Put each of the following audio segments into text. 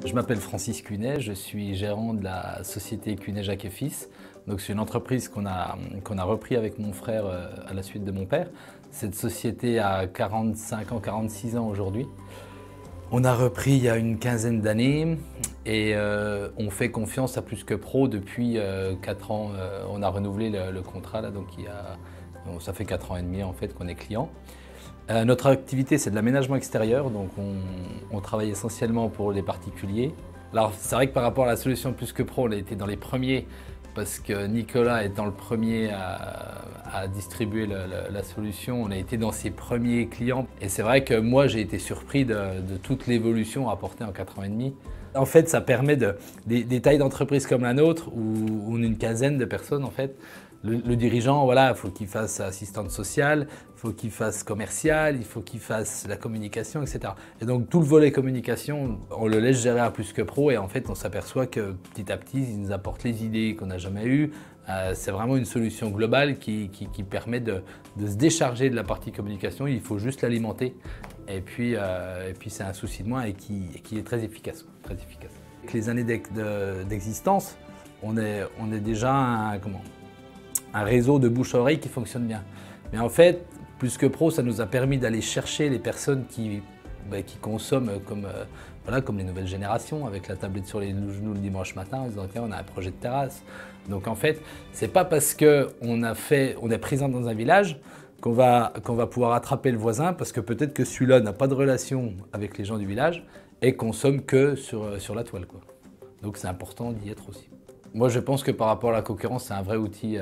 Je m'appelle Francis Cunet, je suis gérant de la société Cunet Jacques et Fils. Donc c'est une entreprise qu'on a repris avec mon frère à la suite de mon père. Cette société a 45 ans, 46 ans aujourd'hui. On a repris il y a une quinzaine d'années et on fait confiance à Plus que Pro depuis 4 ans. On a renouvelé le contrat là, donc ça fait 4 ans et demi en fait qu'on est client. Notre activité, c'est de l'aménagement extérieur, donc on travaille essentiellement pour les particuliers. Alors c'est vrai que par rapport à la solution Plus que Pro, on a été dans les premiers parce que Nicolas étant le premier à distribuer la solution, on a été dans ses premiers clients. Et c'est vrai que moi, j'ai été surpris de toute l'évolution apportée en 4 ans et demi. En fait, ça permet des tailles d'entreprise comme la nôtre, où on est une quinzaine de personnes en fait. Le dirigeant, voilà, il faut qu'il fasse assistante sociale, il faut qu'il fasse commercial, il faut qu'il fasse la communication, etc. Et donc tout le volet communication, on le laisse gérer à Plus que Pro et en fait on s'aperçoit que petit à petit, ils nous apportent les idées qu'on n'a jamais eues. C'est vraiment une solution globale qui permet de se décharger de la partie communication, il faut juste l'alimenter. Et puis c'est un souci de moins et qui est très efficace. Très efficace. Avec les années d'existence, on est déjà un réseau de bouche-oreille qui fonctionne bien. Mais en fait, Plus que Pro, ça nous a permis d'aller chercher les personnes qui consomment comme les nouvelles générations, avec la tablette sur les genoux le dimanche matin, en disant tiens, on a un projet de terrasse. Donc en fait, c'est pas parce qu'on est présent dans un village qu'on va pouvoir attraper le voisin, parce que peut-être que celui-là n'a pas de relation avec les gens du village et consomme que sur la toile, quoi. Donc c'est important d'y être aussi. Moi, je pense que par rapport à la concurrence, c'est un vrai outil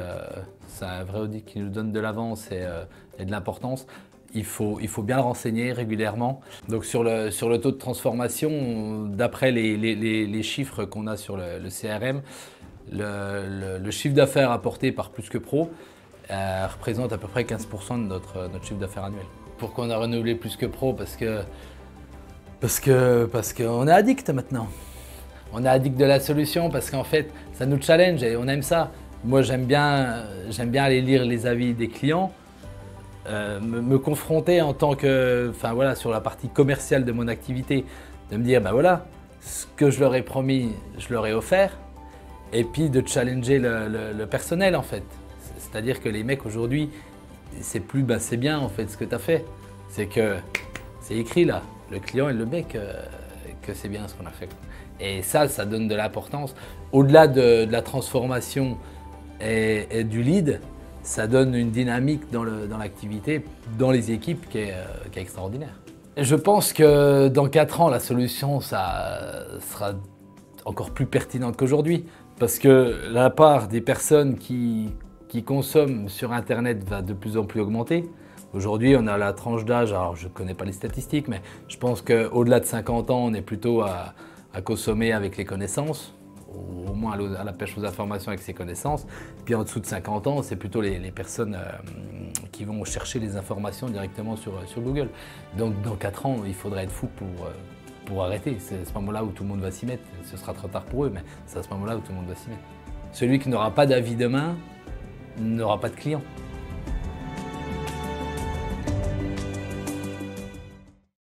qui nous donne de l'avance et de l'importance. Il faut bien le renseigner régulièrement. Donc sur le taux de transformation, d'après les chiffres qu'on a sur le CRM, le chiffre d'affaires apporté par Plus que Pro représente à peu près 15% de notre chiffre d'affaires annuel. Pourquoi on a renouvelé Plus que Pro? Parce qu'on est addict maintenant. On est addict de la solution parce qu'en fait, ça nous challenge et on aime ça. Moi, j'aime bien aller lire les avis des clients, me confronter en tant que, sur la partie commerciale de mon activité, de me dire, voilà, ce que je leur ai promis, je leur ai offert, et puis de challenger le personnel en fait. C'est-à-dire que les mecs aujourd'hui, c'est plus, c'est bien en fait ce que tu as fait. C'est que c'est écrit là, le client il le met que c'est bien ce qu'on a fait. Et ça donne de l'importance. Au-delà de la transformation et du lead, ça donne une dynamique dans l'activité, dans les équipes qui est extraordinaire. Et je pense que dans 4 ans, la solution sera encore plus pertinente qu'aujourd'hui. Parce que la part des personnes qui consomment sur Internet va de plus en plus augmenter. Aujourd'hui, on a la tranche d'âge, alors je ne connais pas les statistiques, mais je pense qu'au-delà de 50 ans, on est plutôt à consommer avec les connaissances, au moins à la pêche aux informations avec ses connaissances. Puis en dessous de 50 ans, c'est plutôt les personnes qui vont chercher les informations directement sur Google. Donc dans 4 ans, il faudrait être fou pour arrêter. C'est à ce moment-là où tout le monde va s'y mettre. Ce sera trop tard pour eux, mais c'est à ce moment-là où tout le monde va s'y mettre. Celui qui n'aura pas d'avis demain n'aura pas de client.